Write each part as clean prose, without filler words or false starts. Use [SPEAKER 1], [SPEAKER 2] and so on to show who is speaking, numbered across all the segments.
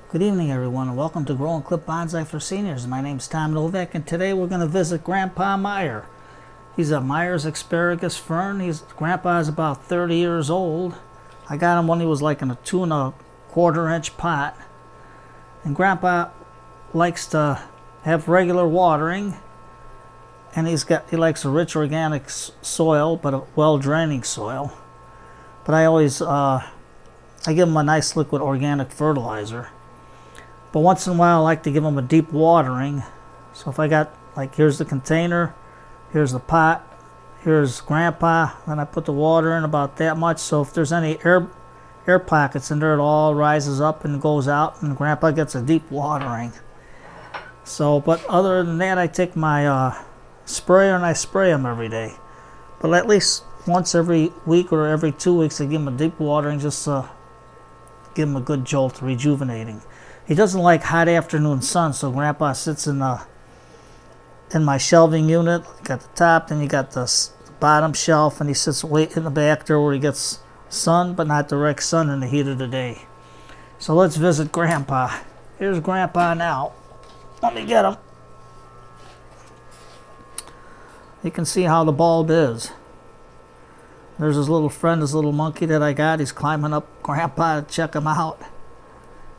[SPEAKER 1] Good evening, everyone, and welcome to Grow and Clip Bonsai for Seniors. My name's Tom Novak, and today we're going to visit Grandpa Myer. He's a Myers Asparagus Fern. Grandpa's about 30 years old. I got him when he was like in a 2¼ inch pot. And Grandpa likes to have regular watering, and he likes a rich organic soil, but a well-draining soil. But I give him a nice liquid organic fertilizer. But once in a while I like to give them a deep watering. So if I got, like, here's the container, here's the pot, here's Grandpa, then I put the water in about that much. So if there's any air pockets in there, it all rises up and goes out, and Grandpa gets a deep watering. So, but other than that, I take my sprayer and I spray him every day. But at least once every week or every 2 weeks I give him a deep watering, just to give him a good jolt, rejuvenating. He doesn't like hot afternoon sun, so Grandpa sits in my shelving unit. You got the top, then you got the bottom shelf, and he sits way in the back there where he gets sun, but not direct sun in the heat of the day. So let's visit Grandpa. Here's Grandpa now. Let me get him. You can see how the bulb is. There's his little friend, his little monkey that I got. He's climbing up Grandpa to check him out.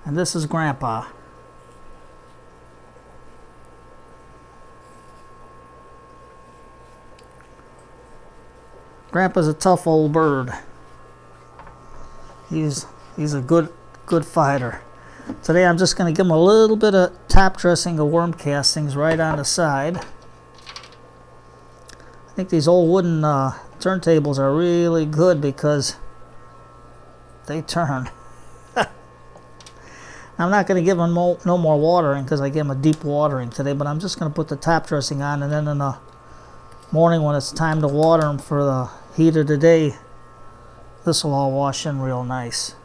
[SPEAKER 1] And this is Grandpa. Grandpa's a tough old bird. He's a good fighter. Today I'm just going to give him a little bit of top dressing of worm castings right on the side. I think these old wooden turntables are really good because they turn. I'm not going to give him no more watering because I gave him a deep watering today, but I'm just going to put the top dressing on, and then in the morning when it's time to water them for the heat of the day, this will all wash in real nice.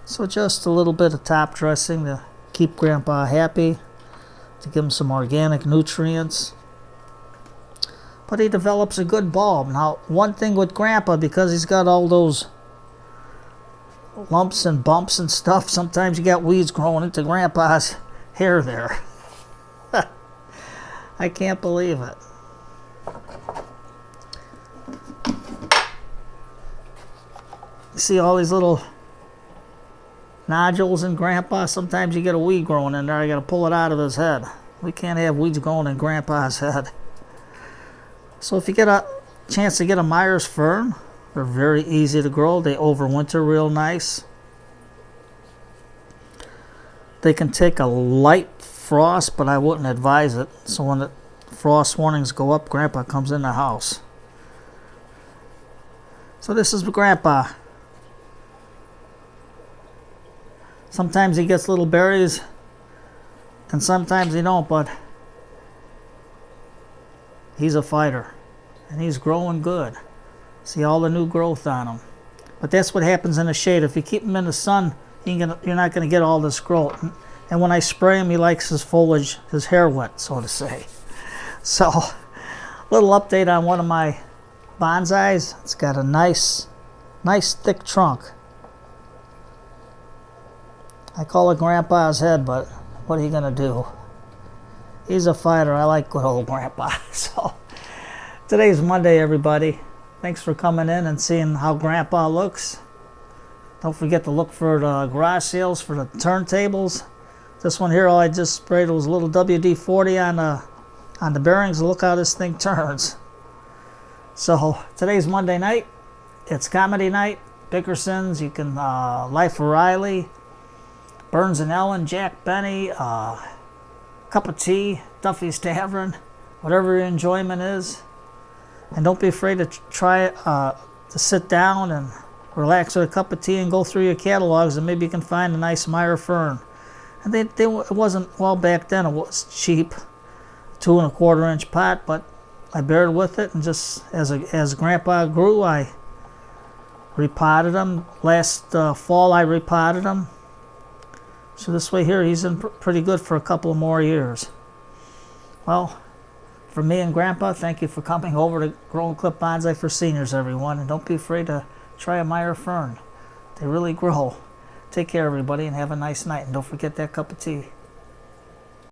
[SPEAKER 1] So just a little bit of top dressing to keep Grandpa happy, to give him some organic nutrients. But he develops a good bulb. Now, one thing with Grandpa, because he's got all those lumps and bumps and stuff, sometimes you got weeds growing into Grandpa's hair there. I can't believe it. You see all these little nodules in Grandpa? Sometimes you get a weed growing in there. I got to pull it out of his head. We can't have weeds growing in Grandpa's head. So if you get a chance to get a Myers Fern, they're very easy to grow. They overwinter real nice. They can take a light frost, but I wouldn't advise it. So when the frost warnings go up, Grandpa comes in the house. So this is Grandpa. Sometimes he gets little berries, and sometimes he don't, but he's a fighter, and he's growing good. See all the new growth on him. But that's what happens in the shade. If you keep him in the sun, you're not going to get all this growth. And when I spray him, he likes his foliage, his hair wet, so to say. So, little update on one of my bonsais. It's got a nice thick trunk. I call it Grandpa's head, but what are you going to do? He's a fighter. I like good old Grandpa. So, today's Monday, everybody. Thanks for coming in and seeing how Grandpa looks. Don't forget to look for the garage sales for the turntables. This one here, all I just sprayed was a little WD-40 on the bearings. Look how this thing turns. So today's Monday night. It's comedy night. Bickerson's. You can Life of Riley, Burns and Ellen, Jack Benny, cup of tea, Duffy's Tavern, whatever your enjoyment is. And don't be afraid to try to sit down and relax with a cup of tea and go through your catalogs, and maybe you can find a nice Myer Fern. And it wasn't, well, back then it was cheap, 2¼ inch pot, but I bared with it, and just as Grandpa grew, I repotted him. Last fall I repotted him. So this way here, he's in pretty good for a couple of more years. Well, from me and Grandpa, thank you for coming over to Grow and Clip Bonsai for Seniors, everyone. And don't be afraid to try a Myer Fern. They really grow. Take care, everybody, and have a nice night. And don't forget that cup of tea.